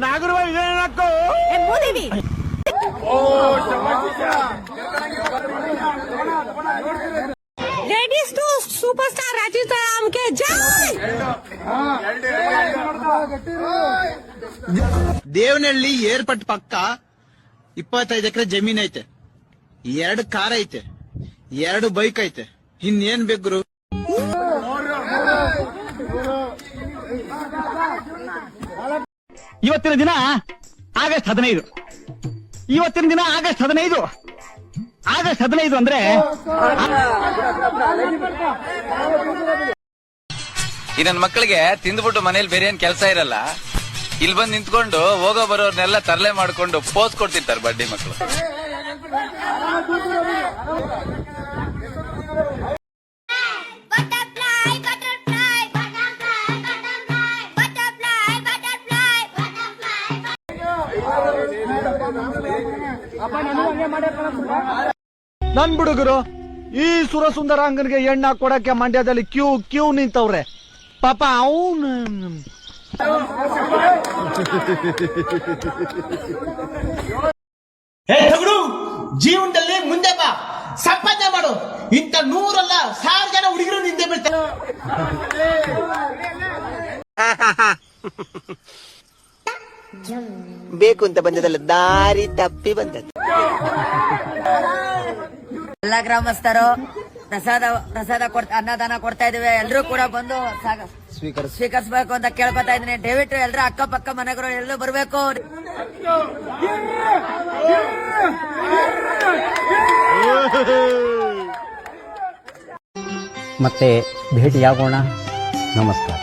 ನಾಗರವ ಇದೇನಕ್ಕೋ ಮೂದೇವಿ ladies to superstar Rajiv तलाम के जय ದೇವನಹಳ್ಳಿ ಏರ್ಪಟ್ ಪಕ್ಕ 25 ಎಕರೆ ಜಮೀನ್ ಐತೆ, 2 ಕಾರ್ ಐತೆ, 2 ಬೈಕ್ ಐತೆ, ಇನ್ನೇನ್ ಬೇಕು? ಇವತ್ತಿನ ದಿನ ಆಗಸ್ಟ್ 15. ಇವತ್ತಿನ ದಿನ ಆಗಸ್ಟ್ 15. ಆಗಸ್ಟ್ 15 ಅಂದ್ರೆ ಈ ನನ್ನ ಮಕ್ಕಳಿಗೆ ತಿಂದ್ಬಿಟ್ಟು ಮನೇಲಿ ಬೇರೆ ಏನ್ ಕೆಲಸ ಇರಲ್ಲ, ಇಲ್ಲಿ ಬಂದು ನಿಂತ್ಕೊಂಡು ಹೋಗೋ ಬರೋರ್ನೆಲ್ಲ ತರಲೆ ಮಾಡ್ಕೊಂಡು ಪೋಸ್ ಕೊಡ್ತಿರ್ತಾರೆ ಬಡ್ಡಿ ಮಕ್ಕಳು. ನನ್ ಹುಡುಗರು ಈ ಸುರಸುಂದರಾಂಗನ್ಗೆ ಎಣ್ಣ ಕೊಡಕ್ಕೆ ಮಂಡ್ಯದಲ್ಲಿ ಕ್ಯೂ ನಿಂತವ್ರೆ. ಪಾಪ ಅವನು ಜೀವನದಲ್ಲಿ ಮುಂದೆ ಬಾ, ಸಂಪಾದನೆ ಮಾಡು. ಇಂಥ 100 ಅಲ್ಲ 1000 ಜನ ಹುಡುಗರು ನಿಂದೆ ಬೀಳ್ತಾರೆ. ಬೇಕು ಅಂತ ಬಂದದಲ್ಲ, ದಾರಿ ತಪ್ಪಿ ಬಂದದ್ದು. ಎಲ್ಲ ಗ್ರಾಮಸ್ಥರು ಪ್ರಸಾದ ಅನ್ನದಾನ ಕೊಡ್ತಾ ಇದೀವಿ. ಎಲ್ರೂ ಕೂಡ ಬಂದು ಸ್ವೀಕರಿಸಬೇಕು ಅಂತ ಕೇಳ್ಕೊತಾ ಇದೀನಿ. ದಯವಿಟ್ಟು ಎಲ್ರೂ ಅಕ್ಕಪಕ್ಕ ಮನೆಗಳು ಎಲ್ಲರೂ ಬರ್ಬೇಕು. ಮತ್ತೆ ಭೇಟಿಯಾಗೋಣ. ನಮಸ್ಕಾರ.